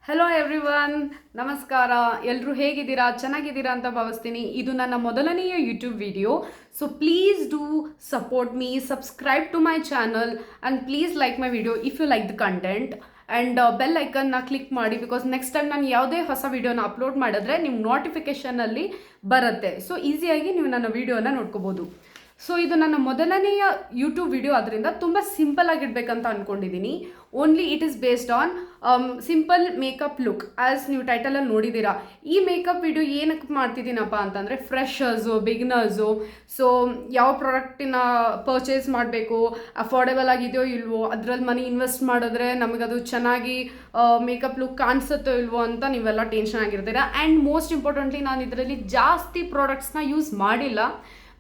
Hello everyone, ನಮಸ್ಕಾರ. ಎಲ್ಲರೂ ಹೇಗಿದ್ದೀರಾ? ಚೆನ್ನಾಗಿದ್ದೀರಾ ಅಂತ ಭಾವಿಸ್ತೀನಿ. ಇದು ನನ್ನ ಮೊದಲನೆಯ YouTube video. So please do support me, subscribe to my channel and please like my video if you like the content and bell ಐಕನ್ನ ಕ್ಲಿಕ್ ಮಾಡಿ. ಬಿಕಾಸ್ ನೆಕ್ಸ್ಟ್ ಟೈಮ್ ನಾನು ಯಾವುದೇ ಹೊಸ ವಿಡಿಯೋನ ಅಪ್ಲೋಡ್ ಮಾಡಿದ್ರೆ ನಿಮ್ಮ ನೋಟಿಫಿಕೇಷನಲ್ಲಿ ಬರುತ್ತೆ. ಸೊ ಈಸಿಯಾಗಿ ನೀವು ನನ್ನ ವಿಡಿಯೋನ ನೋಡ್ಕೋಬೋದು. ಸೊ ಇದು ನನ್ನ ಮೊದಲನೆಯ ಯೂಟ್ಯೂಬ್ ವಿಡಿಯೋ, ಅದರಿಂದ ತುಂಬ ಸಿಂಪಲ್ ಆಗಿಡ್ಬೇಕಂತ ಅಂದ್ಕೊಂಡಿದ್ದೀನಿ. Only it is based on simple makeup look. As ನೀವು ಟೈಟಲಲ್ಲಿ ನೋಡಿದ್ದೀರಾ. ಈ ಮೇಕಪ್ ವಿಡಿಯೋ ಏನಕ್ಕೆ ಮಾಡ್ತಿದ್ದೀನಪ್ಪ ಅಂತಂದರೆ ಫ್ರೆಷರ್ಸು, ಬಿಗಿನರ್ಸು, ಸೊ ಯಾವ ಪ್ರಾಡಕ್ಟಿನ ಪರ್ಚೇಸ್ ಮಾಡಬೇಕು, ಅಫೋರ್ಡೆಬಲ್ ಆಗಿದೆಯೋ ಇಲ್ವೋ, ಅದರಲ್ಲಿ ಮನಿ ಇನ್ವೆಸ್ಟ್ ಮಾಡಿದ್ರೆ ನಮಗದು ಚೆನ್ನಾಗಿ ಮೇಕಪ್ ಲುಕ್ ಕಾಣಿಸುತ್ತೋ ಇಲ್ವೋ ಅಂತ ನೀವೆಲ್ಲ ಟೆನ್ಷನ್ ಆಗಿರ್ತೀರಾ. ಆ್ಯಂಡ್ ಮೋಸ್ಟ್ ಇಂಪಾರ್ಟೆಂಟ್ಲಿ ನಾನು ಇದರಲ್ಲಿ ಜಾಸ್ತಿ ಪ್ರಾಡಕ್ಟ್ಸ್ನ ಯೂಸ್ ಮಾಡಿಲ್ಲ.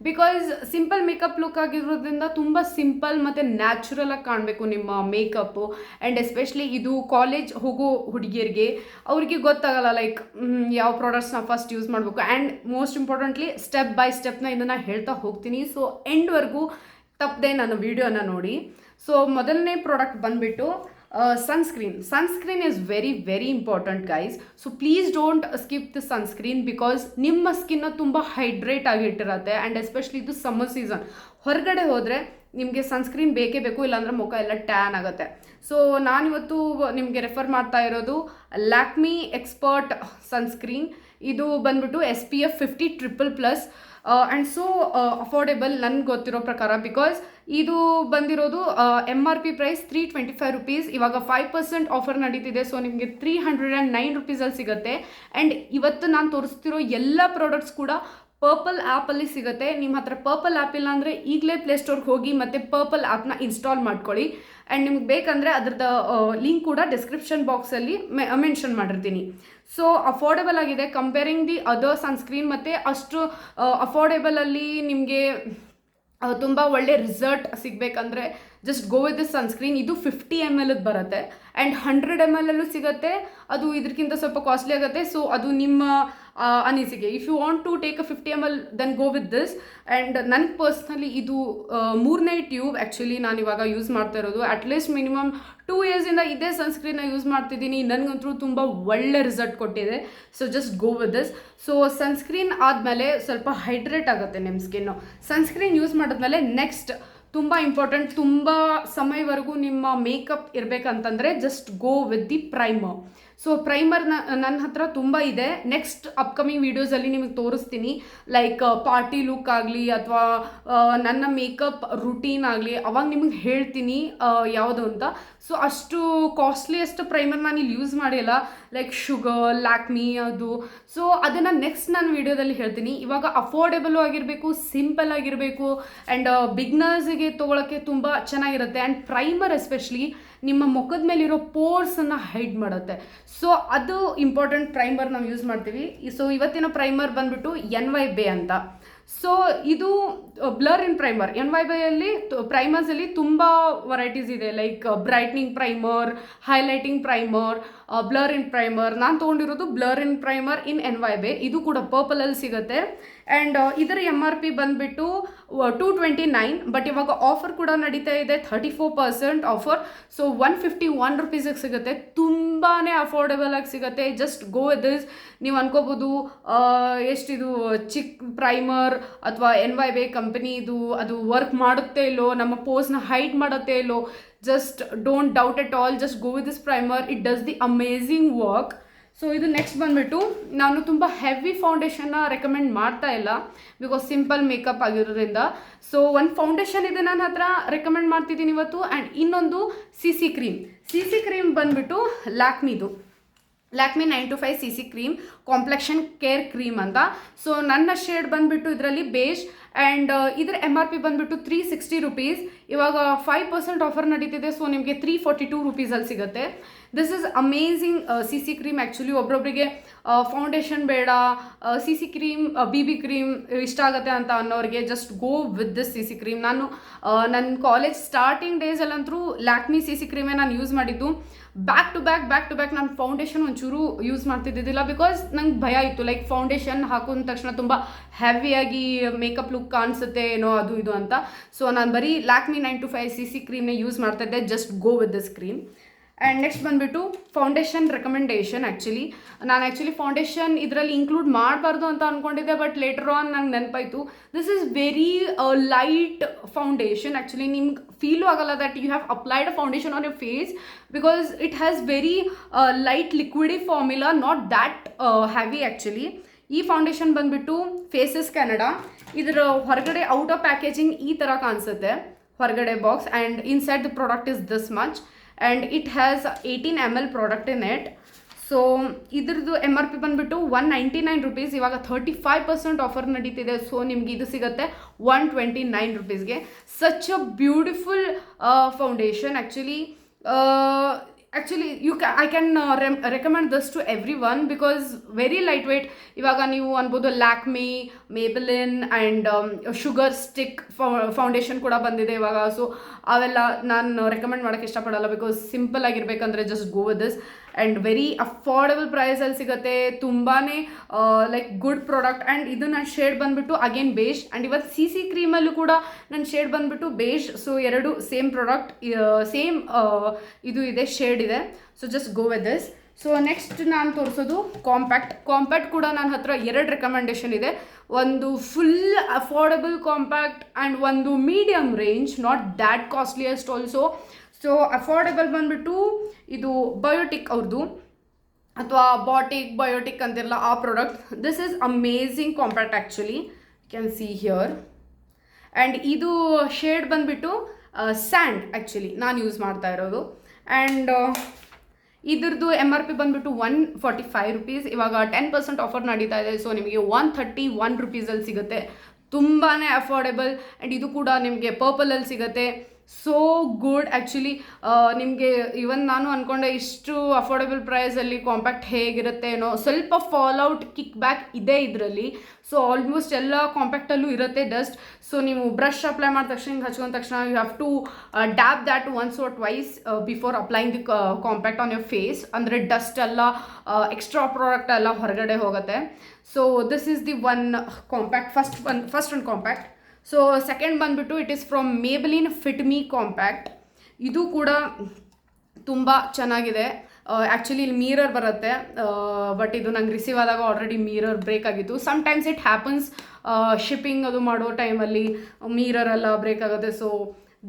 ಬಿಕಾಸ್ ಸಿಂಪಲ್ ಮೇಕಪ್ ಲುಕ್ ಆಗಿರೋದ್ರಿಂದ ತುಂಬ ಸಿಂಪಲ್ ಮತ್ತು ನ್ಯಾಚುರಲ್ ಆಗಿ ಕಾಣಬೇಕು ನಿಮ್ಮ ಮೇಕಪ್ಪು. ಆ್ಯಂಡ್ ಎಸ್ಪೆಷಲಿ ಇದು ಕಾಲೇಜ್ ಹೋಗೋ ಹುಡುಗಿಯರಿಗೆ ಅವ್ರಿಗೆ ಗೊತ್ತಾಗಲ್ಲ ಲೈಕ್ ಯಾವ ಪ್ರಾಡಕ್ಟ್ಸ್ನ ಫಸ್ಟ್ ಯೂಸ್ ಮಾಡಬೇಕು. And most importantly step by ಸ್ಟೆಪ್ನ ಇದನ್ನು ಹೇಳ್ತಾ ಹೋಗ್ತೀನಿ. ಸೊ ಎಂಡ್ವರೆಗೂ ತಪ್ಪದೆ ನನ್ನ ವಿಡಿಯೋನ ನೋಡಿ. ಸೊ ಮೊದಲನೇ ಪ್ರಾಡಕ್ಟ್ ಬಂದುಬಿಟ್ಟು sunscreen is very very important guys. So please don't skip the sunscreen because ನಿಮ್ಮ ಸ್ಕಿನ್ನ ತುಂಬ ಹೈಡ್ರೇಟ್ ಆಗಿಟ್ಟಿರತ್ತೆ. ಆ್ಯಂಡ್ ಎಸ್ಪೆಷಲಿ ಇದು ಸಮ್ಮರ್ ಸೀಸನ್, ಹೊರಗಡೆ ಹೋದರೆ ನಿಮಗೆ ಸನ್ಸ್ಕ್ರೀನ್ ಬೇಕೇ ಬೇಕು, ಇಲ್ಲಾಂದರೆ ಮುಖ ಎಲ್ಲ ಟ್ಯಾನ್ ಆಗುತ್ತೆ. ಸೊ ನಾನಿವತ್ತು ನಿಮಗೆ ರೆಫರ್ ಮಾಡ್ತಾ ಇರೋದು ಲ್ಯಾಕ್ಮಿ ಎಕ್ಸ್ಪರ್ಟ್ ಸನ್ಸ್ಕ್ರೀನ್. ಇದು ಬಂದ್ಬಿಟ್ಟು SPF 50 triple+. And so affordable ನನಗೆ ಗೊತ್ತಿರೋ ಪ್ರಕಾರ. ಬಿಕಾಸ್ ಇದು ಬಂದಿರೋದು MRP ಪ್ರೈಸ್ 325 ರುಪೀಸ್. ಇವಾಗ 5% ಆಫರ್ ನಡೀತಿದೆ. ಸೊ ನಿಮಗೆ 309 ರುಪೀಸಲ್ಲಿ ಸಿಗುತ್ತೆ. ಆ್ಯಂಡ್ ಇವತ್ತು ನಾನು ತೋರಿಸ್ತಿರೋ ಎಲ್ಲ ಪ್ರಾಡಕ್ಟ್ಸ್ ಕೂಡ ಪರ್ಪಲ್ ಆ್ಯಪಲ್ಲಿ ಸಿಗುತ್ತೆ. ನಿಮ್ಮ ಹತ್ರ ಪರ್ಪಲ್ ಆ್ಯಪ್ ಇಲ್ಲ ಅಂದರೆ ಈಗಲೇ ಪ್ಲೇಸ್ಟೋರ್ಗೆ ಹೋಗಿ ಮತ್ತು ಪರ್ಪಲ್ ಆ್ಯಪ್ನ ಇನ್ಸ್ಟಾಲ್ ಮಾಡ್ಕೊಳ್ಳಿ. ಆ್ಯಂಡ್ ನಿಮ್ಗೆ ಬೇಕಂದರೆ ಅದ್ರದ್ದು ಲಿಂಕ್ ಕೂಡ ಡಿಸ್ಕ್ರಿಪ್ಷನ್ ಬಾಕ್ಸಲ್ಲಿ ಮೆನ್ಷನ್ ಮಾಡಿರ್ತೀನಿ. ಸೊ ಅಫೋರ್ಡೆಬಲ್ ಆಗಿದೆ ಕಂಪೇರಿಂಗ್ ದಿ ಅದರ್ ಸನ್ಸ್ಕ್ರೀನ್, ಮತ್ತು ಅಷ್ಟು ಅಫೋರ್ಡೆಬಲಲ್ಲಿ ನಿಮಗೆ ತುಂಬ ಒಳ್ಳೆ ರಿಸಲ್ಟ್ ಸಿಗಬೇಕಂದ್ರೆ just go with this sunscreen. ಇದು 50 ml ಬರುತ್ತೆ ಆ್ಯಂಡ್ 100 ml ಸಿಗುತ್ತೆ. ಅದು ಇದಕ್ಕಿಂತ ಸ್ವಲ್ಪ ಕಾಸ್ಟ್ಲಿ ಆಗುತ್ತೆ. ಸೊ ಅದು ನಿಮ್ಮ ಅನಿಸಿಕೆ. If you want to take a 50 ml then go with this. And ನನಗೆ ಪರ್ಸ್ನಲಿ ಇದು 3ನೇ ಟ್ಯೂಬ್ ಆ್ಯಕ್ಚುಲಿ ನಾನು ಇವಾಗ ಯೂಸ್ ಮಾಡ್ತಾ ಇರೋದು. ಅಟ್ಲೀಸ್ಟ್ ಮಿನಿಮಮ್ 2 ಇಯರ್ಸಿಂದ ಇದೇ ಸನ್ಸ್ಕ್ರೀನ್ನ ಯೂಸ್ ಮಾಡ್ತಿದ್ದೀನಿ. ನನಗಂತೂ ತುಂಬ ಒಳ್ಳೆ ರಿಸಲ್ಟ್ ಕೊಟ್ಟಿದೆ. So just go with this. So sunscreen ಆದಮೇಲೆ ಸ್ವಲ್ಪ ಹೈಡ್ರೇಟ್ ಆಗುತ್ತೆ ನಿಮ್ಮ ಸ್ಕಿನ್ನು. ಸನ್ಸ್ಕ್ರೀನ್ ಯೂಸ್ ಮಾಡಿದ್ಮೇಲೆ ನೆಕ್ಸ್ಟ್ ತುಂಬ ಇಂಪಾರ್ಟೆಂಟ್, ತುಂಬ ಸಮಯವರೆಗೂ ನಿಮ್ಮ ಮೇಕಪ್ ಇರಬೇಕಂತಂದರೆ just go with the primer. So primer ನನ್ನ ಹತ್ರ ತುಂಬ ಇದೆ. ನೆಕ್ಸ್ಟ್ ಅಪ್ಕಮಿಂಗ್ ವೀಡಿಯೋಸಲ್ಲಿ ನಿಮಗೆ ತೋರಿಸ್ತೀನಿ. ಲೈಕ್ ಪಾರ್ಟಿ ಲುಕ್ ಆಗಲಿ ಅಥವಾ ನನ್ನ ಮೇಕಪ್ ರುಟೀನ್ ಆಗಲಿ, ಅವಾಗ ನಿಮಗೆ ಹೇಳ್ತೀನಿ ಯಾವುದು ಅಂತ. ಸೊ ಅಷ್ಟು ಕಾಸ್ಟ್ಲಿಯೆಸ್ಟ್ ಪ್ರೈಮರ್ ನಾನು ಇಲ್ಲಿ ಯೂಸ್ ಮಾಡಿಲ್ಲ, ಲೈಕ್ ಶುಗರ್, ಲ್ಯಾಕ್ಮಿ ಅದು. ಸೊ ಅದನ್ನು ನೆಕ್ಸ್ಟ್ ನಾನು ವೀಡಿಯೋದಲ್ಲಿ ಹೇಳ್ತೀನಿ. ಇವಾಗ ಅಫೋರ್ಡೆಬಲು ಆಗಿರಬೇಕು, ಸಿಂಪಲ್ ಆಗಿರಬೇಕು, ಆ್ಯಂಡ್ ಬಿಗ್ನರ್ಸಿಗೆ ತೊಗೊಳಕ್ಕೆ ತುಂಬ ಚೆನ್ನಾಗಿರುತ್ತೆ. ಆ್ಯಂಡ್ ಪ್ರೈಮರ್ ಎಸ್ಪೆಷಲಿ ನಿಮ್ಮ ಮುಖದ ಮೇಲಿರೋ ಪೋರ್ಸನ್ನು ಹೈಡ್ ಮಾಡುತ್ತೆ. ಸೊ ಅದು ಇಂಪಾರ್ಟೆಂಟ್ ಪ್ರೈಮರ್ ನಾವು ಯೂಸ್ ಮಾಡ್ತೀವಿ. ಸೊ ಇವತ್ತಿನ ಪ್ರೈಮರ್ ಬಂದ್ಬಿಟ್ಟು NYBe ಅಂತ. ಸೊ ಇದು ಬ್ಲರ್ ಇನ್ ಪ್ರೈಮರ್. NYBeಯಲ್ಲಿ ಪ್ರೈಮರ್ಸಲ್ಲಿ ತುಂಬ ವೆರೈಟೀಸ್ ಇದೆ. Like brightening primer, highlighting primer, blur in primer. ನಾನು ತೊಗೊಂಡಿರೋದು blur in primer in NYBe. ಇದು ಕೂಡ ಪರ್ಪಲಲ್ಲಿ ಸಿಗುತ್ತೆ. ಆ್ಯಂಡ್ ಇದರ MRP ಬಂದುಬಿಟ್ಟು 229. ಬಟ್ ಇವಾಗ ಆಫರ್ ಕೂಡ ನಡೀತಾ ಇದೆ, 34% ಆಫರ್. ಸೊ 151 ರುಪೀಸಿಗೆ ಸಿಗುತ್ತೆ. ತುಂಬಾ ಅಫೋರ್ಡೆಬಲ್ ಆಗಿ ಸಿಗುತ್ತೆ. Just go with this. ನೀವು ಅನ್ಕೋಬೋದು ಎಷ್ಟಿದು ಚಿಕ್ಕ ಪ್ರೈಮರ್ ಅಥವಾ NYBe ಕಂಪನಿದು ಅದು ವರ್ಕ್ ಮಾಡುತ್ತೆ ಇಲ್ಲೋ, ನಮ್ಮ ಪೋಸ್ನ ಹೈಡ್ ಮಾಡುತ್ತೆ ಇಲ್ಲೋ. Just don't doubt at all. Just go with this primer. It does the amazing work. So ಇದು ನೆಕ್ಸ್ಟ್ ಬಂದುಬಿಟ್ಟು ನಾನು ತುಂಬ ಹೆವಿ ಫೌಂಡೇಶನ್ನ ರೆಕಮೆಂಡ್ ಮಾಡ್ತಾ ಇಲ್ಲ, ಬಿಕಾಸ್ ಸಿಂಪಲ್ ಮೇಕಪ್ ಆಗಿರೋದ್ರಿಂದ. ಸೊ ಒಂದು ಫೌಂಡೇಶನ್ ಇದೆ ನನ್ನ ಹತ್ರ, ರೆಕಮೆಂಡ್ ಮಾಡ್ತಿದ್ದೀನಿ ಇವತ್ತು. ಆ್ಯಂಡ್ ಇನ್ನೊಂದು CC ಕ್ರೀಮ್ ಬಂದುಬಿಟ್ಟು Lakme 925 CC cream complexion care cream ಅಂತ. ಸೊ ನನ್ನ ಶೇಡ್ ಬಂದುಬಿಟ್ಟು ಇದರಲ್ಲಿ ಬೇಜ್. ಆ್ಯಂಡ್ ಇದರ MRP ಬಂದುಬಿಟ್ಟು 360 ರುಪೀಸ್. ಇವಾಗ 5% ಆಫರ್ ನಡೀತಿದೆ. ಸೊ ನಿಮಗೆ 342 ರುಪೀಸಲ್ಲಿ ಸಿಗುತ್ತೆ. This is amazing CC cream. Actually ಒಬ್ಬೊಬ್ಬರಿಗೆ ಫೌಂಡೇಶನ್ ಬೇಡ, CC ಕ್ರೀಮ್, BB ಕ್ರೀಮ್ ಇಷ್ಟ ಆಗುತ್ತೆ ಅಂತ ಅನ್ನೋರಿಗೆ just go with this CC cream. ನಾನು ನನ್ನ ಕಾಲೇಜ್ ಸ್ಟಾರ್ಟಿಂಗ್ ಡೇಸಲ್ಲಂತೂ ಲ್ಯಾಕ್ಮಿ CC ಕ್ರೀಮೇ ನಾನು ಯೂಸ್ ಮಾಡಿದ್ದು. ಬ್ಯಾಕ್ ಟು ಬ್ಯಾಕ್ ನಾನು ಫೌಂಡೇಶನ್ ಒಂಚೂರು ಯೂಸ್ ಮಾಡ್ತಿದ್ದಿದ್ದಿಲ್ಲ. ಬಿಕಾಸ್ ನಂಗೆ ಭಯ ಇತ್ತು, ಲೈಕ್ ಫೌಂಡೇಶನ್ ಹಾಕಿದ ತಕ್ಷಣ ತುಂಬ ಹೆವಿಯಾಗಿ ಮೇಕಪ್ ಲುಕ್ ಕಾಣಿಸುತ್ತೆ ಏನೋ ಅದು ಇದು ಅಂತ. ಸೊ ನಾನು ಬರೀ ಲ್ಯಾಕ್ಮಿ 925 CC ಕ್ರೀಮ್ನೇ ಯೂಸ್ ಮಾಡ್ತಾಯಿದ್ದೆ. Just go with this cream. And next ಬಂದುಬಿಟ್ಟು ಫೌಂಡೇಶನ್ ರೆಕಮೆಂಡೇಷನ್. ನಾನು ಫೌಂಡೇಶನ್ ಇದರಲ್ಲಿ ಇನ್ಕ್ಲೂಡ್ ಮಾಡಬಾರ್ದು ಅಂತ ಅಂದ್ಕೊಂಡಿದ್ದೆ, ಬಟ್ ಲೇಟರ್ ಆನ್ ನಂಗೆ ನೆನಪಾಯಿತು. This is very light foundation. Actually ನಿಮ್ಗೆ ಫೀಲು ಆಗಲ್ಲ that you have applied a foundation on your face, because it has very light liquidy formula, not that heavy actually. ಈ foundation ಬಂದುಬಿಟ್ಟು Faces Canada. ಇದರ ಹೊರಗಡೆ out of packaging ಈ ಥರ ಕಾಣಿಸುತ್ತೆ, ಹೊರಗಡೆ box, and inside the product is this much, and it has 18 ml product in it. So ಇದ್ರದ್ದು MRP ಬಂದುಬಿಟ್ಟು 199 rupees. ಇವಾಗ 35% ಆಫರ್ ನಡೀತಿದೆ. ಸೊ ನಿಮ್ಗೆ ಇದು ಸಿಗುತ್ತೆ 129 rupeesಗೆ. Such a beautiful foundation. Actually I can recommend this to everyone because very lightweight. ಇವಾಗ ನೀವು ಅನ್ಬೋದು Lakme, Maybelline and Sugar stick foundation ಕೂಡ ಬಂದಿದೆ ಇವಾಗ. ಸೊ ಅವೆಲ್ಲ ನಾನು ರೆಕಮೆಂಡ್ ಮಾಡೋಕ್ಕೆ ಇಷ್ಟಪಡಲ್ಲ, ಬಿಕಾಸ್ ಸಿಂಪಲ್ ಆಗಿರ್ಬೇಕಂದ್ರೆ just go with this. And very affordable ಪ್ರೈಸಲ್ಲಿ ಸಿಗುತ್ತೆ, ತುಂಬಾ ಲೈಕ್ ಗುಡ್ ಪ್ರಾಡಕ್ಟ್. ಆ್ಯಂಡ್ ಇದು ನನ್ನ ಶೇಡ್ ಬಂದುಬಿಟ್ಟು ಅಗೇನ್ ಬೇಜ್, ಆ್ಯಂಡ್ ಇವತ್ತು CC ಕ್ರೀಮಲ್ಲೂ ಕೂಡ ನನ್ನ ಶೇಡ್ ಬಂದುಬಿಟ್ಟು ಬೇಜ್. ಸೊ ಎರಡು ಸೇಮ್ ಪ್ರಾಡಕ್ಟ್, ಸೇಮ್ ಇದು ಇದೆ, ಶೇಡ್ ಇದೆ. So just go with this. So next ನಾನು ತೋರಿಸೋದು ಕಾಂಪ್ಯಾಕ್ಟ್ ಕೂಡ ನನ್ನ ಹತ್ರ 2 ರೆಕಮೆಂಡೇಷನ್ ಇದೆ. ಒಂದು ಫುಲ್ ಅಫೋರ್ಡೆಬಲ್ ಕಾಂಪ್ಯಾಕ್ಟ್ ಆ್ಯಂಡ್ ಒಂದು medium range, not that costliest also. So affordable ಬಂದುಬಿಟ್ಟು ಇದು ಬಯೋಟಿಕ್ ಅವ್ರದ್ದು, ಅಥವಾ ಬಯೋಟಿಕ್ ಅಂತಿರಲ್ಲ ಆ product. This is amazing compact actually, you can see here. And ಇದು ಶೇಡ್ ಬಂದುಬಿಟ್ಟು ಸ್ಯಾಂಡ್ ಆ್ಯಕ್ಚುಲಿ ನಾನು ಯೂಸ್ ಮಾಡ್ತಾ ಇರೋದು. ಆ್ಯಂಡ್ ಇದ್ರದ್ದು MRP ಬಂದುಬಿಟ್ಟು 145 rupees. ಇವಾಗ 10% ಆಫರ್ ನಡೀತಾ ಇದೆ. ಸೊ ನಿಮಗೆ 131 rupeesಲ್ಲಿ ಸಿಗುತ್ತೆ, ತುಂಬಾ ಅಫೋರ್ಡೆಬಲ್. ಆ್ಯಂಡ್ ಇದು ಕೂಡ ನಿಮಗೆ ಪರ್ಪಲಲ್ಲಿ ಸಿಗುತ್ತೆ. So good actually. ನಿಮಗೆ ಇವನ್ ನಾನು ಅಂದ್ಕೊಂಡೆ ಇಷ್ಟು ಅಫೋರ್ಡೆಬಲ್ ಪ್ರೈಸಲ್ಲಿ ಕಾಂಪ್ಯಾಕ್ಟ್ ಹೇಗಿರುತ್ತೆ ಏನೋ, ಸ್ವಲ್ಪ ಫಾಲ್ಔಟ್ ಕಿಕ್ ಬ್ಯಾಕ್ ಇದೆ ಇದರಲ್ಲಿ. ಸೊ ಆಲ್ಮೋಸ್ಟ್ ಎಲ್ಲ ಕಾಂಪ್ಯಾಕ್ಟಲ್ಲೂ ಇರುತ್ತೆ ಡಸ್ಟ್. ಸೊ ನೀವು ಬ್ರಷ್ ಅಪ್ಲೈ ಮಾಡಿದ ತಕ್ಷಣ, ಹಿಂಗೆ ಹಚ್ಕೊಂಡ ತಕ್ಷಣ you have to dab that once or twice before applying the compact on your face. ಅಂದರೆ ಡಸ್ಟ್ ಎಲ್ಲ ಎಕ್ಸ್ಟ್ರಾ ಪ್ರಾಡಕ್ಟ್ ಎಲ್ಲ ಹೊರಗಡೆ ಹೋಗುತ್ತೆ. So this is the one compact, first one compact. So second ಬಂದುಬಿಟ್ಟು it is from Maybelline Fit Me compact. ಇದು ಕೂಡ ತುಂಬ ಚೆನ್ನಾಗಿದೆ. ಆ್ಯಕ್ಚುಲಿ ಇಲ್ಲಿ ಮಿರರ್ ಬರುತ್ತೆ, ಬಟ್ ಇದು ನಂಗೆ ರಿಸೀವ್ ಆದಾಗ ಆಲ್ರೆಡಿ ಮಿರರ್ ಬ್ರೇಕ್ ಆಗಿತ್ತು. ಸಮ್ಟೈಮ್ಸ್ ಇಟ್ ಹ್ಯಾಪನ್ಸ್, ಶಿಪ್ಪಿಂಗ್ ಅದು ಮಾಡೋ ಟೈಮಲ್ಲಿ ಮಿರರ್ ಎಲ್ಲ ಬ್ರೇಕ್ ಆಗುತ್ತೆ. ಸೊ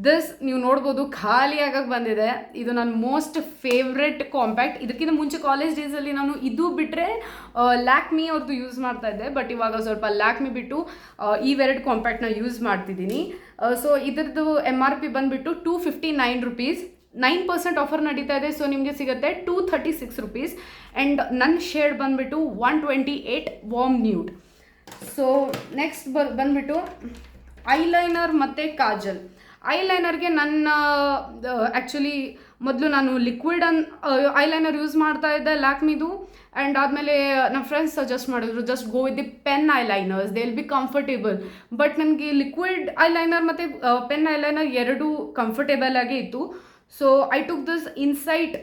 ದಿಸ್ ನೀವು ನೋಡ್ಬೋದು ಖಾಲಿ ಆಗಕ್ಕೆ ಬಂದಿದೆ. ಇದು ನನ್ನ ಮೋಸ್ಟ್ ಫೇವ್ರೆಟ್ ಕಾಂಪ್ಯಾಕ್ಟ್. ಇದಕ್ಕಿಂತ ಮುಂಚೆ ಕಾಲೇಜ್ ಡೇಸಲ್ಲಿ ನಾನು ಇದು ಬಿಟ್ಟರೆ ಲ್ಯಾಕ್ಮಿ ಅವ್ರದ್ದು ಯೂಸ್ ಮಾಡ್ತಾ ಇದ್ದೆ, ಬಟ್ ಇವಾಗ ಸ್ವಲ್ಪ ಲ್ಯಾಕ್ಮಿ ಬಿಟ್ಟು ಇವೆರಡು ಕಾಂಪ್ಯಾಕ್ಟ್ನ ಯೂಸ್ ಮಾಡ್ತಿದ್ದೀನಿ. ಸೊ ಇದ್ರದ್ದು MRP ಬಂದುಬಿಟ್ಟು 259 rupees. 9% ಆಫರ್ ನಡೀತಾ ಇದೆ. ಸೊ ನಿಮಗೆ ಸಿಗುತ್ತೆ 236 rupees. ಆ್ಯಂಡ್ ನನ್ನ ಶೇಡ್ ಬಂದುಬಿಟ್ಟು 128 ವಾರ್ಮ್ ನ್ಯೂಡ್. ಸೊ ನೆಕ್ಸ್ಟ್ ಬಂದುಬಿಟ್ಟು ಐಲೈನರ್ ಮತ್ತು ಕಾಜಲ್. ಐಲೈನರ್ಗೆ ನನ್ನ ಆ್ಯಕ್ಚುಲಿ ಮೊದಲು ನಾನು ಲಿಕ್ವಿಡ್ ಐಲೈನರ್ ಯೂಸ್ ಮಾಡ್ತಾ ಇದ್ದೆ ಲ್ಯಾಕ್ಮಿದು. ಆ್ಯಂಡ್ ಆದಮೇಲೆ ನಮ್ಮ ಫ್ರೆಂಡ್ಸ್ ಸಜೆಸ್ಟ್ ಮಾಡಿದ್ರು just go with the pen eyeliners, they will be comfortable. But ನನಗೆ ಲಿಕ್ವಿಡ್ ಐಲೈನರ್ ಮತ್ತು ಪೆನ್ ಐಲೈನರ್ ಎರಡೂ ಕಂಫರ್ಟೇಬಲ್ ಆಗೇ ಇತ್ತು. So I took this Insight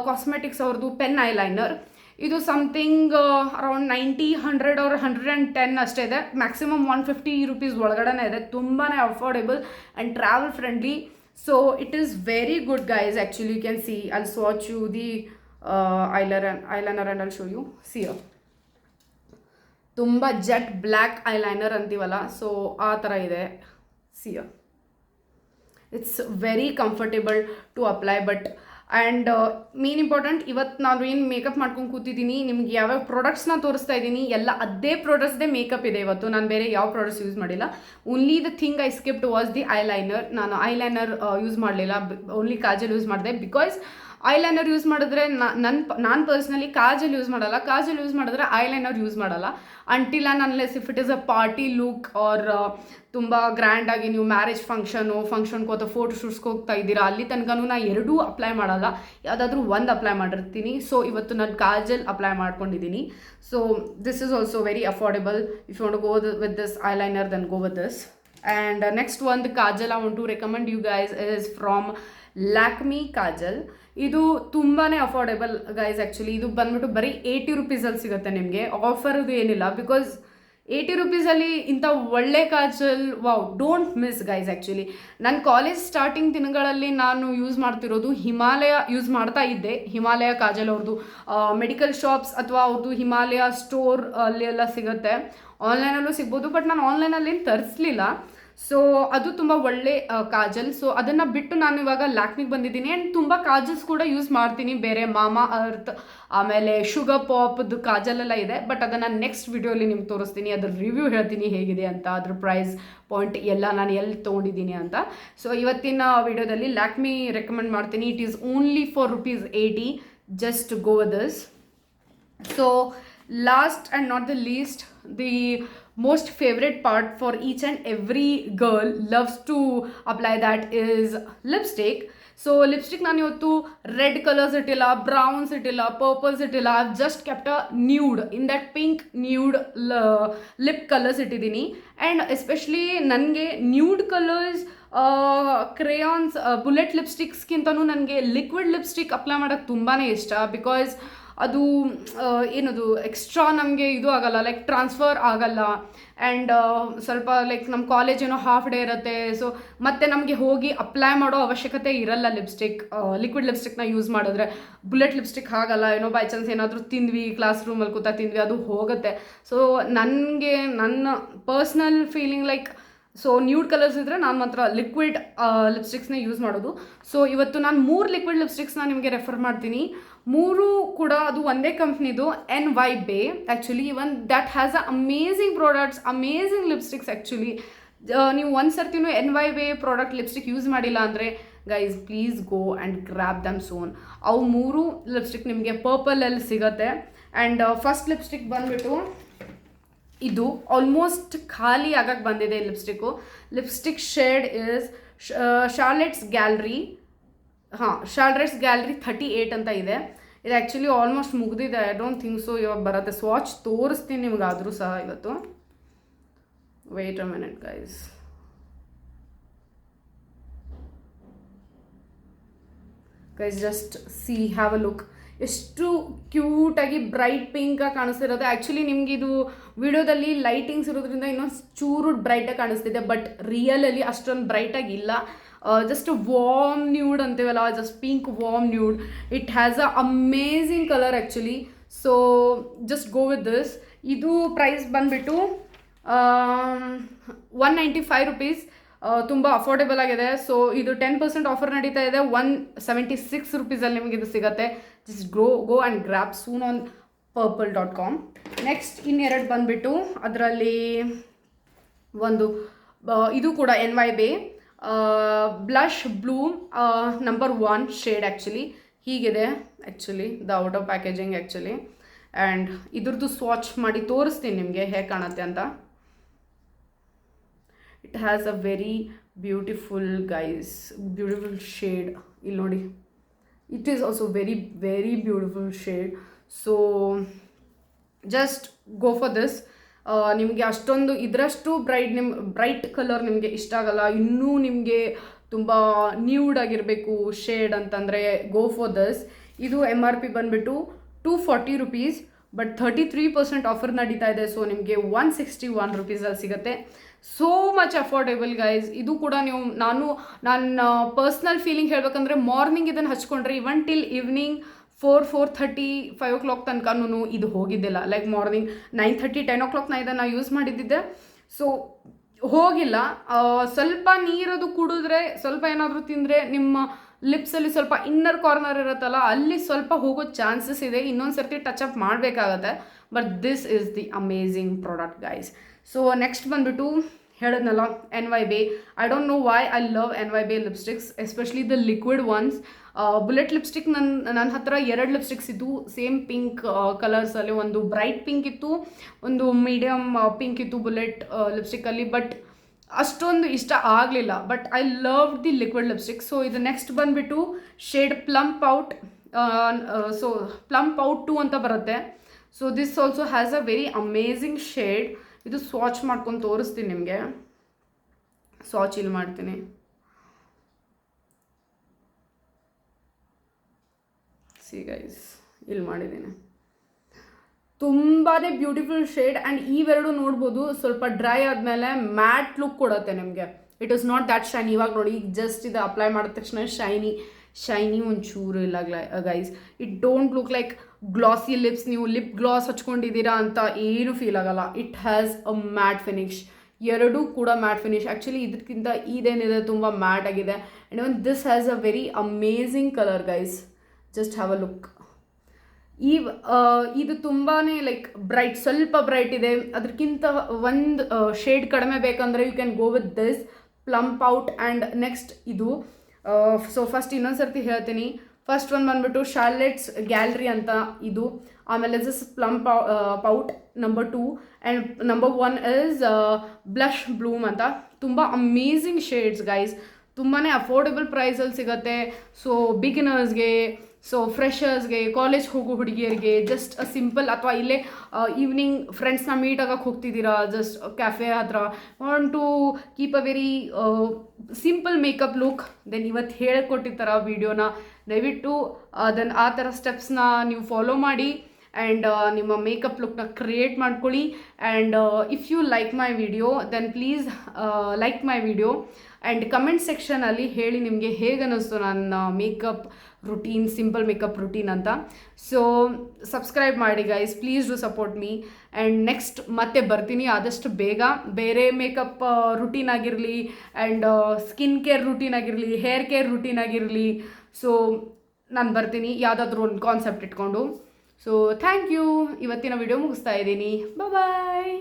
Cosmetics ಅವ್ರದ್ದು ಪೆನ್ ಐಲೈನರ್. ಇದು ಸಮಥಿಂಗ್ ಅರೌಂಡ್ 90, 100 or 110 ಅಷ್ಟೇ ಇದೆ. ಮ್ಯಾಕ್ಸಿಮಮ್ 150 rupees ಒಳಗಡೆ ಇದೆ. ತುಂಬಾ affordable and travel friendly. So it is very good guys. Actually you can see, I'll swatch you the eyeliner and I'll show you. See ತುಂಬ jet black eyeliner ಅಂತೀವಲ್ಲ, so ಆ ಥರ ಇದೆ. See it's very comfortable to apply. But and main important, ಇವತ್ತು ನಾನು ಏನು makeup ಮಾಡ್ಕೊಂಡು ಕೂತಿದ್ದೀನಿ, ನಿಮ್ಗೆ ಯಾವ್ಯಾವ ಪ್ರಾಡಕ್ಟ್ಸ್ನ ತೋರಿಸ್ತಾ ಇದ್ದೀನಿ ಎಲ್ಲ ಅದೇ ಪ್ರಾಡಕ್ಟ್ಸ್ದೇ ಮೇಕಪ್ ಇದೆ ಇವತ್ತು. ನಾನು ಬೇರೆ ಯಾವ ಪ್ರಾಡಕ್ಟ್ಸ್ ಯೂಸ್ ಮಾಡಿಲ್ಲ. Only the thing I skipped was the eyeliner. ನಾನು ಐಲೈನರ್ ಯೂಸ್ ಮಾಡಲಿಲ್ಲ, ಓನ್ಲಿ ಕಾಜಲ್ ಯೂಸ್ ಮಾಡಿದೆ. ಬಿಕಾಸ್ ಐಲೈನರ್ ಯೂಸ್ ಮಾಡಿದ್ರೆ ನಾನು ಪರ್ಸ್ನಲಿ ಕಾಜಲ್ ಯೂಸ್ ಮಾಡಲ್ಲ. ಕಾಜಲ್ ಯೂಸ್ ಮಾಡಿದ್ರೆ ಐಲೈನರ್ ಯೂಸ್ ಮಾಡಲ್ಲ until and unless if it is a party look or ತುಂಬ ಗ್ರ್ಯಾಂಡಾಗಿ ನೀವು ಮ್ಯಾರೇಜ್ ಫಂಕ್ಷನ್ಗೆ ಅಥವಾ ಫೋಟೋ ಶೂಟ್ಸ್ಗೆ ಹೋಗ್ತಾ ಇದ್ದೀರಾ, ಅಲ್ಲಿ ತನಕನೂ ನಾನು ಎರಡೂ ಅಪ್ಲೈ ಮಾಡಲ್ಲ, ಯಾವುದಾದ್ರೂ ಒಂದು ಅಪ್ಲೈ ಮಾಡಿರ್ತೀನಿ. ಸೊ ಇವತ್ತು ನಾನು ಕಾಜಲ್ ಅಪ್ಲೈ ಮಾಡ್ಕೊಂಡಿದ್ದೀನಿ. So this is also very affordable. If you want to go with this eyeliner then go with this. And next ಒಂದು kajal I want to recommend you guys is from Lakme kajal. ಇದು ತುಂಬಾ affordable guys. Actually ಇದು ಬಂದ್ಬಿಟ್ಟು ಬರೀ 80 rupeesಲ್ಲಿ ಸಿಗುತ್ತೆ ನಿಮಗೆ. Offer ಇದು ಏನಿಲ್ಲ, ಬಿಕಾಸ್ ₹80 ಇಂಥ ಒಳ್ಳೆ Kajal, wow, don't miss guys. Actually ನನ್ನ ಕಾಲೇಜ್ ಸ್ಟಾರ್ಟಿಂಗ್ ದಿನಗಳಲ್ಲಿ ನಾನು ಯೂಸ್ ಮಾಡ್ತಿರೋದು ಹಿಮಾಲಯ ಯೂಸ್ ಮಾಡ್ತಾ ಇದ್ದೆ. ಹಿಮಾಲಯ ಕಾಜಲ್ ಅವ್ರದ್ದು ಮೆಡಿಕಲ್ ಶಾಪ್ಸ್ ಅಥವಾ ಅವ್ರದ್ದು ಹಿಮಾಲಯ ಸ್ಟೋರ್ ಅಲ್ಲಿ ಎಲ್ಲ ಸಿಗುತ್ತೆ, ಆನ್ಲೈನಲ್ಲೂ ಸಿಗ್ಬೋದು, ಬಟ್ ನಾನು ಆನ್ಲೈನಲ್ಲಿ ತರಿಸ್ಲಿಲ್ಲ. ಸೊ ಅದು ತುಂಬ ಒಳ್ಳೆ ಕಾಜಲ್. ಸೊ ಅದನ್ನು ಬಿಟ್ಟು ನಾನು ಇವಾಗ ಲ್ಯಾಕ್ಮಿಗೆ ಬಂದಿದ್ದೀನಿ. ಆ್ಯಂಡ್ ತುಂಬ ಕಾಜಲ್ಸ್ ಕೂಡ ಯೂಸ್ ಮಾಡ್ತೀನಿ, ಬೇರೆ ಮಾಮಾ ಅರ್ತ್, ಆಮೇಲೆ ಶುಗರ್ ಪಾಪ್ದು ಕಾಜಲೆಲ್ಲ ಇದೆ, ಬಟ್ ಅದನ್ನು ನೆಕ್ಸ್ಟ್ ವಿಡಿಯೋಲಿ ನಿಮ್ಗೆ ತೋರಿಸ್ತೀನಿ, ಅದ್ರ ರಿವ್ಯೂ ಹೇಳ್ತೀನಿ ಹೇಗಿದೆ ಅಂತ, ಅದ್ರ ಪ್ರೈಸ್ ಪಾಯಿಂಟ್ ಎಲ್ಲ ನಾನು ಎಲ್ಲಿ ತೊಗೊಂಡಿದ್ದೀನಿ ಅಂತ. ಸೊ ಇವತ್ತಿನ ವಿಡಿಯೋದಲ್ಲಿ ಲ್ಯಾಕ್ಮಿ ರೆಕಮೆಂಡ್ ಮಾಡ್ತೀನಿ. It is only for ₹80. Just go with this. So last and not the least, the most favorite part for each and every girl loves to apply, that is lipstick. So lipstick ನಾನು ಇವತ್ತು red colours ಇಟ್ಟಿಲ್ಲ, browns ಇಟ್ಟಿಲ್ಲ, ಪರ್ಪಲ್ಸ್ ಇಟ್ಟಿಲ್ಲ. I just kept a nude, in that pink nude lip colours ಇಟ್ಟಿದ್ದೀನಿ. And especially ನನಗೆ nude colours, crayons, bullet ಲಿಪ್ಸ್ಟಿಕ್ಸ್ಗಿಂತನೂ ನನಗೆ liquid lipstick apply ಮಾಡೋಕ್ಕೆ ತುಂಬಾ ಇಷ್ಟ. ಬಿಕಾಸ್ ಅದು ಏನದು ಎಕ್ಸ್ಟ್ರಾ ನಮಗೆ ಇದು ಆಗಲ್ಲ, ಲೈಕ್ ಟ್ರಾನ್ಸ್ಫರ್ ಆಗಲ್ಲ. ಆ್ಯಂಡ್ ಸ್ವಲ್ಪ ಲೈಕ್ ನಮ್ಮ ಕಾಲೇಜ್ ಏನೋ ಹಾಫ್ ಡೇ ಇರುತ್ತೆ, ಸೊ ಮತ್ತೆ ನಮಗೆ ಹೋಗಿ ಅಪ್ಲೈ ಮಾಡೋ ಅವಶ್ಯಕತೆ ಇರಲ್ಲ ಲಿಪ್ಸ್ಟಿಕ್, ಲಿಕ್ವಿಡ್ ಲಿಪ್ಸ್ಟಿಕ್ನ ಯೂಸ್ ಮಾಡಿದ್ರೆ. ಬುಲೆಟ್ ಲಿಪ್ಸ್ಟಿಕ್ ಹಾಗಲ್ಲ, ಏನೋ ಬೈ ಚಾನ್ಸ್ ಏನಾದರೂ ತಿಂದ್ವಿ, ಕ್ಲಾಸ್ ರೂಮಲ್ಲಿ ಕೂತಾ ತಿಂದ್ವಿ, ಅದು ಹೋಗುತ್ತೆ. ಸೊ ನನಗೆ ನನ್ನ personal feeling like, so nude colours ಇದ್ದರೆ ನಾನು ಮಾತ್ರ ಲಿಕ್ವಿಡ್ ಲಿಪ್ಸ್ಟಿಕ್ಸ್ನ ಯೂಸ್ ಮಾಡೋದು. ಸೊ ಇವತ್ತು ನಾನು 3 ಲಿಕ್ವಿಡ್ ಲಿಪ್ಸ್ಟಿಕ್ಸ್ನ ನಿಮಗೆ ರೆಫರ್ ಮಾಡ್ತೀನಿ. 3 ಕೂಡ ಅದು ಒಂದೇ ಕಂಪ್ನಿದು, NYBE. Actually even that has a amazing products, amazing lipsticks. Actually ನೀವು ಒಂದು ಸರ್ತಿನೂ NYBE ಪ್ರಾಡಕ್ಟ್ ಲಿಪ್ಸ್ಟಿಕ್ ಯೂಸ್ ಮಾಡಿಲ್ಲ ಅಂದರೆ guys please go and grab them soon. ಅವು 3 ಲಿಪ್ಸ್ಟಿಕ್ ನಿಮಗೆ ಪರ್ಪಲಲ್ಲಿ ಸಿಗುತ್ತೆ. ಆ್ಯಂಡ್ ಫಸ್ಟ್ ಲಿಪ್ಸ್ಟಿಕ್ ಬಂದುಬಿಟ್ಟು ಇದು ಆಲ್ಮೋಸ್ಟ್ ಖಾಲಿ ಆಗಕ್ಕೆ ಬಂದಿದೆ lipstick. Lipstick shade is Charlotte's gallery. Charlotte's gallery 38 ಅಂತ ಇದೆ. ಇದು ಆ್ಯಕ್ಚುಲಿ ಆಲ್ಮೋಸ್ಟ್ ಮುಗಿದಿದೆ, ಐ ಡೋಂಟ್ ಥಿಂಕ್ ಸೊ ಇವಾಗ ಬರುತ್ತೆ. ಸ್ವಾಚ್ ತೋರಿಸ್ತೀನಿ ನಿಮಗಾದರೂ ಸಹ ಇವತ್ತು. Wait a minute guys. Just see, have a look. ಎಷ್ಟು ಕ್ಯೂಟಾಗಿ ಬ್ರೈಟ್ ಪಿಂಕಾಗಿ ಕಾಣಿಸ್ತಿರೋದು. ಆ್ಯಕ್ಚುಲಿ ನಿಮ್ಗೆ ಇದು ವಿಡಿಯೋದಲ್ಲಿ ಲೈಟಿಂಗ್ಸ್ ಇರೋದ್ರಿಂದ ಇನ್ನೊಂದು ಚೂರು ಬ್ರೈಟಾಗಿ ಕಾಣಿಸ್ತಿದೆ, ಬಟ್ ರಿಯಲಲ್ಲಿ ಅಷ್ಟೊಂದು ಬ್ರೈಟಾಗಿ ಇಲ್ಲ. ಜಸ್ಟ್ ವಾರ್ಮ್ ನ್ಯೂಡ್ ಅಂತೀವಲ್ಲ, just pink warm nude. It has a amazing colour actually. So just go with this. ಇದು ಪ್ರೈಸ್ ಬಂದುಬಿಟ್ಟು ₹195. ತುಂಬ ಅಫೋರ್ಡೆಬಲ್ ಆಗಿದೆ. ಸೊ ಇದು 10% ಆಫರ್ ನಡೀತಾ ಇದೆ. ₹176 ನಿಮಗೆ ಇದು ಸಿಗುತ್ತೆ. Just go and grab soon on purple.com. Next ಇನ್ನೆರಡು ಬಂದುಬಿಟ್ಟು ಅದರಲ್ಲಿ ಒಂದು ಇದು ಕೂಡ NYBE blush bloom number 1 shade. Actually ಹೀಗಿದೆ actually the out of packaging actually. And ಇದ್ರದ್ದು ಸ್ವಾಚ್ ಮಾಡಿ ತೋರಿಸ್ತೀನಿ ನಿಮಗೆ ಹೇಗೆ ಕಾಣುತ್ತೆ ಅಂತ. It has a very beautiful guys, beautiful shade. ಇಲ್ಲಿ ನೋಡಿ, it is also very very beautiful shade. So just go for this. ನಿಮಗೆ ಅಷ್ಟೊಂದು ಇದರಷ್ಟು ಬ್ರೈಟ್ ಕಲರ್ ನಿಮಗೆ ಇಷ್ಟ ಆಗಲ್ಲ, ಇನ್ನೂ ನಿಮಗೆ ತುಂಬ ನ್ಯೂಡ್ ಆಗಿರಬೇಕು ಶೇಡ್ ಅಂತಂದರೆ ಗೋ ಫಾರ್ ದಿಸ್. ಇದು MRP ಬಂದುಬಿಟ್ಟು ₹240, ಬಟ್ 33% ಆಫರ್ ನಡೀತಾ ಇದೆ. ಸೊ ನಿಮಗೆ ₹161 ಸಿಗುತ್ತೆ. So much affordable guys. ಇದು ಕೂಡ ನೀವು ನನ್ನ ಪರ್ಸ್ನಲ್ ಫೀಲಿಂಗ್ ಹೇಳಬೇಕಂದ್ರೆ ಮಾರ್ನಿಂಗ್ ಇದನ್ನು ಹಚ್ಕೊಂಡ್ರೆ ಇವನ್ ಟಿಲ್ ಈವ್ನಿಂಗ್ 4:30 5 o'clock ತನಕನೂ ಇದು ಹೋಗಿದ್ದಿಲ್ಲ. ಲೈಕ್ ಮಾರ್ನಿಂಗ್ 9:30 10 o'clock ಇದನ್ನು ಯೂಸ್ ಮಾಡಿದ್ದಿದ್ದೆ. ಸೊ ಹೋಗಿಲ್ಲ. ಸ್ವಲ್ಪ ನೀರದು ಕುಡಿದ್ರೆ, ಸ್ವಲ್ಪ ಏನಾದರೂ ತಿಂದರೆ ನಿಮ್ಮ ಲಿಪ್ಸಲ್ಲಿ ಸ್ವಲ್ಪ ಇನ್ನರ್ ಕಾರ್ನರ್ ಇರುತ್ತಲ್ಲ, ಅಲ್ಲಿ ಸ್ವಲ್ಪ ಹೋಗೋ ಚಾನ್ಸಸ್ ಇದೆ. ಇನ್ನೊಂದು ಸರ್ತಿ ಟಚ್ ಅಪ್ ಮಾಡಬೇಕಾಗತ್ತೆ. But this is the amazing product guys. So next ಬಂದುಬಿಟ್ಟು ಹೇಳಿದ್ನಲ್ಲ NYBE. I don't know why I love NYBE lipsticks, especially the liquid once. Bullet lipstick ನನ್ನ ಹತ್ರ 2 ಲಿಪ್ಸ್ಟಿಕ್ಸ್ ಇತ್ತು ಸೇಮ್ ಪಿಂಕ್ ಕಲರ್ಸಲ್ಲಿ. ಒಂದು ಬ್ರೈಟ್ ಪಿಂಕ್ ಇತ್ತು, ಒಂದು medium pink ಇತ್ತು bullet ಲಿಪ್ಸ್ಟಿಕ್ಕಲ್ಲಿ. But ಅಷ್ಟೊಂದು ಇಷ್ಟ ಆಗಲಿಲ್ಲ. But I love the liquid lipstick. So ಇದು ನೆಕ್ಸ್ಟ್ ಬಂದುಬಿಟ್ಟು shade plump out. So plump out 2 ಅಂತ ಬರುತ್ತೆ. So this also has a very amazing shade. ಇದು ಸ್ವಾಚ್ ಮಾಡ್ಕೊಂಡು ತೋರಿಸ್ತೀನಿ ನಿಮಗೆ. ಸ್ವಾಚ್ ಇಲ್ಲಿ ಮಾಡ್ತೀನಿ. ಸಿ ಗೈಸ್, ಇಲ್ಲಿ ಮಾಡಿದ್ದೀನಿ. ತುಂಬಾ ಬ್ಯೂಟಿಫುಲ್ ಶೇಡ್. ಆ್ಯಂಡ್ ಇವೆರಡು ನೋಡ್ಬೋದು ಸ್ವಲ್ಪ ಡ್ರೈ ಆದಮೇಲೆ ಮ್ಯಾಟ್ ಲುಕ್ ಕೊಡುತ್ತೆ ನಿಮಗೆ. It is not that shiny. ಇವಾಗ ನೋಡಿ ಈಗ ಜಸ್ಟ್ ಇದು ಅಪ್ಲೈ ಮಾಡಿದ ತಕ್ಷಣ ಶೈನಿ ಒಂಚೂರು ಇಲ್ಲ guys. It don't look like glossy lips. ನೀವು ಲಿಪ್ ಗ್ಲಾಸ್ ಹಚ್ಕೊಂಡಿದ್ದೀರಾ ಅಂತ ಏನು ಫೀಲ್ ಆಗಲ್ಲ. It has a mat finish. ಎರಡೂ ಕೂಡ ಮ್ಯಾಟ್ ಫಿನಿಶ್. ಆ್ಯಕ್ಚುಲಿ ಇದಕ್ಕಿಂತ ಇದೇನಿದೆ ತುಂಬ ಮ್ಯಾಟ್ ಆಗಿದೆ. And even this has a very amazing colour guys. Just have a look. ಇದು ತುಂಬಾ ಲೈಕ್ ಬ್ರೈಟ್, ಸ್ವಲ್ಪ ಬ್ರೈಟ್ ಇದೆ. ಅದಕ್ಕಿಂತ ಒಂದು ಶೇಡ್ ಕಡಿಮೆ ಬೇಕಂದರೆ you can go with this plump out. And next ಇದು ಸೊ ಫಸ್ಟ್ ಇನ್ನೊಂದು ಸರ್ತಿ ಹೇಳ್ತೀನಿ. ಫಸ್ಟ್ ಒಂದು ಬಂದ್ಬಿಟ್ಟು ಶಾರ್ಲೆಟ್ಸ್ ಗ್ಯಾಲರಿ ಅಂತ ಇದು. ಆಮೇಲೆ this plump pout number 2. And number 1 is blush bloom ಅಂತ. ತುಂಬ ಅಮೇಝಿಂಗ್ ಶೇಡ್ಸ್ ಗೈಸ್. ತುಂಬಾ ಅಫೋರ್ಡೆಬಲ್ ಪ್ರೈಸಲ್ಲಿ ಸಿಗುತ್ತೆ. ಸೊ ಬಿಗಿನರ್ಸ್ಗೆ, ಸೊ ಫ್ರೆಷರ್ಸ್ಗೆ, ಕಾಲೇಜ್ ಹೋಗೋ ಹುಡುಗಿಯರಿಗೆ, ಜಸ್ಟ್ ಸಿಂಪಲ್ ಅಥವಾ ಇಲ್ಲೇ ಈವ್ನಿಂಗ್ ಫ್ರೆಂಡ್ಸ್ನ ಮೀಟ್ ಆಗಕ್ಕೆ ಹೋಗ್ತಿದ್ದೀರಾ ಜಸ್ಟ್ ಕ್ಯಾಫೆ ಹತ್ರ, want to keep a very simple makeup look, then ಇವತ್ತು ಹೇಳ್ಕೊಟ್ಟಿರ್ತಾರ ವೀಡಿಯೋನ ದಯವಿಟ್ಟು ದೆನ್ ಆ ಥರ ಸ್ಟೆಪ್ಸ್ನ ನೀವು ಫಾಲೋ ಮಾಡಿ. ಆ್ಯಂಡ್ ನಿಮ್ಮ ಮೇಕಪ್ ಲುಕ್ನ ಕ್ರಿಯೇಟ್ ಮಾಡ್ಕೊಳ್ಳಿ. And if you like my video then please like my video. And comment ಸೆಕ್ಷನಲ್ಲಿ ಹೇಳಿ ನಿಮಗೆ ಹೇಗೆ ಅನ್ನಿಸ್ತು ನನ್ನ makeup routine, simple makeup routine ಅಂತ. ಸೊ ಸಬ್ಸ್ಕ್ರೈಬ್ ಮಾಡಿ guys, please do support me. And next ಮತ್ತೆ ಬರ್ತೀನಿ ಆದಷ್ಟು ಬೇಗ. ಬೇರೆ ಮೇಕಪ್ ರುಟೀನ್ ಆಗಿರಲಿ, ಆ್ಯಂಡ್ ಸ್ಕಿನ್ ಕೇರ್ ರುಟೀನ್ ಆಗಿರಲಿ, ಹೇರ್ ಕೇರ್ ರುಟೀನ್ ಆಗಿರಲಿ. ಸೊ ನಾನು ಬರ್ತೀನಿ ಯಾವುದಾದ್ರೂ ಒಂದು ಕಾನ್ಸೆಪ್ಟ್ ಇಟ್ಕೊಂಡು. So thank you. ಇವತ್ತಿನ ವಿಡಿಯೋ ಮುಗಿಸ್ತಾ ಇದ್ದೀನಿ. ಬಾಯ್.